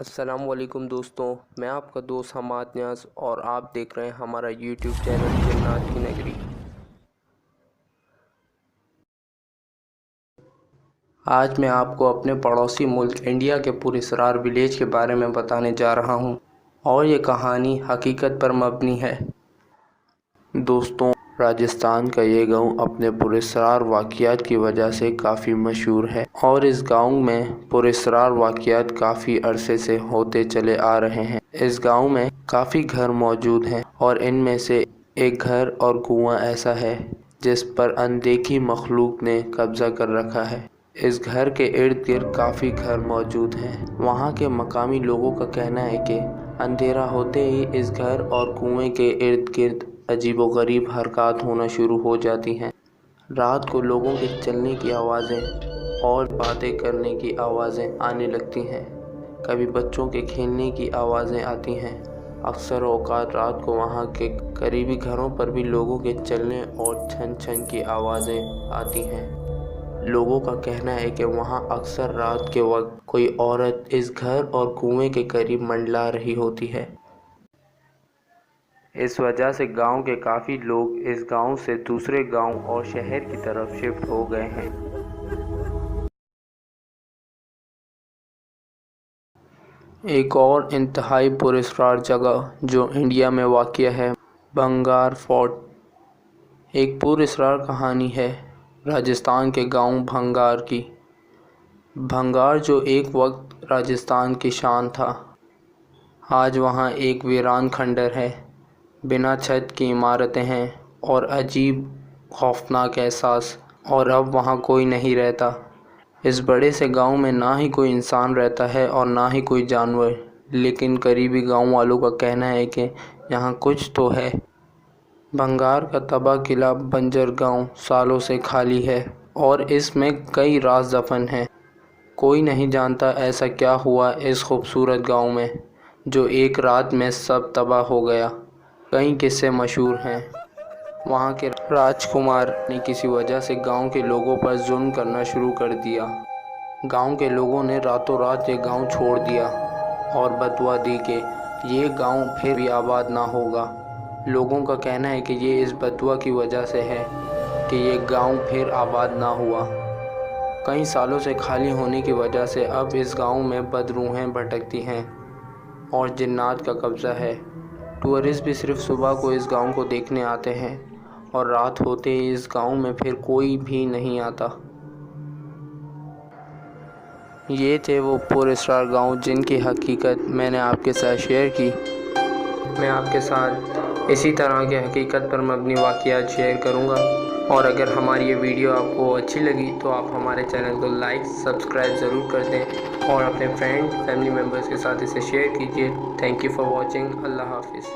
السلام علیکم دوستوں، میں آپ کا دوست حماد نیاز اور آپ دیکھ رہے ہیں ہمارا یوٹیوب چینل جنات کی نگری۔ آج میں آپ کو اپنے پڑوسی ملک انڈیا کے پراسرار ولیج کے بارے میں بتانے جا رہا ہوں اور یہ کہانی حقیقت پر مبنی ہے۔ دوستوں، راجستھان کا یہ گاؤں اپنے پراسرار واقعات کی وجہ سے کافی مشہور ہے اور اس گاؤں میں پراسرار واقعات کافی عرصے سے ہوتے چلے آ رہے ہیں۔ اس گاؤں میں کافی گھر موجود ہیں اور ان میں سے ایک گھر اور کنواں ایسا ہے جس پر اندیکھی مخلوق نے قبضہ کر رکھا ہے۔ اس گھر کے ارد گرد کافی گھر موجود ہیں۔ وہاں کے مقامی لوگوں کا کہنا ہے کہ اندھیرا ہوتے ہی اس گھر اور کنویں کے ارد گرد عجیب و غریب حرکات ہونا شروع ہو جاتی ہیں۔ رات کو لوگوں کے چلنے کی آوازیں اور باتیں کرنے کی آوازیں آنے لگتی ہیں۔ کبھی بچوں کے کھیلنے کی آوازیں آتی ہیں۔ اکثر اوقات رات کو وہاں کے قریبی گھروں پر بھی لوگوں کے چلنے اور چھن چھن کی آوازیں آتی ہیں۔ لوگوں کا کہنا ہے کہ وہاں اکثر رات کے وقت کوئی عورت اس گھر اور کنویں کے قریب منڈلا رہی ہوتی ہے۔ اس وجہ سے گاؤں کے کافی لوگ اس گاؤں سے دوسرے گاؤں اور شہر کی طرف شفٹ ہو گئے ہیں۔ ایک اور انتہائی پراسرار جگہ جو انڈیا میں واقع ہے، بھنگار فورٹ، ایک پراسرار کہانی ہے راجستھان کے گاؤں بھنگار کی۔ بھنگار جو ایک وقت راجستھان کی شان تھا، آج وہاں ایک ویران کھنڈر ہے۔ بنا چھت کی عمارتیں ہیں اور عجیب خوفناک احساس، اور اب وہاں کوئی نہیں رہتا۔ اس بڑے سے گاؤں میں نہ ہی کوئی انسان رہتا ہے اور نہ ہی کوئی جانور، لیکن قریبی گاؤں والوں کا کہنا ہے کہ یہاں کچھ تو ہے۔ بھنگار کا تباہ قلعہ بنجر گاؤں سالوں سے خالی ہے اور اس میں کئی راز دفن ہیں۔ کوئی نہیں جانتا ایسا کیا ہوا اس خوبصورت گاؤں میں جو ایک رات میں سب تباہ ہو گیا۔ کئی قصے مشہور ہیں۔ وہاں کے راجکمار نے کسی وجہ سے گاؤں کے لوگوں پر ظلم کرنا شروع کر دیا۔ گاؤں کے لوگوں نے راتوں رات یہ گاؤں چھوڑ دیا اور بدعا دی کہ یہ گاؤں پھر بھی آباد نہ ہوگا۔ لوگوں کا کہنا ہے کہ یہ اس بدعا کی وجہ سے ہے کہ یہ گاؤں پھر آباد نہ ہوا۔ کئی سالوں سے خالی ہونے کی وجہ سے اب اس گاؤں میں بدروحیں بھٹکتی ہیں اور جنات کا قبضہ ہے۔ ٹورسٹ بھی صرف صبح کو اس گاؤں کو دیکھنے آتے ہیں اور رات ہوتے ہی اس گاؤں میں پھر کوئی بھی نہیں آتا۔ یہ تھے وہ پراسرار گاؤں جن کی حقیقت میں نے آپ کے ساتھ شیئر کی۔ میں آپ کے ساتھ اسی طرح کے حقیقت پر مبنی واقعات شیئر کروں گا، اور اگر ہماری یہ ویڈیو آپ کو اچھی لگی تو آپ ہمارے چینل کو لائک سبسکرائب ضرور کر دیں اور اپنے فرینڈ فیملی ممبرز کے ساتھ اسے شیئر کیجیے۔ Thank you for watching. Allah حافظ۔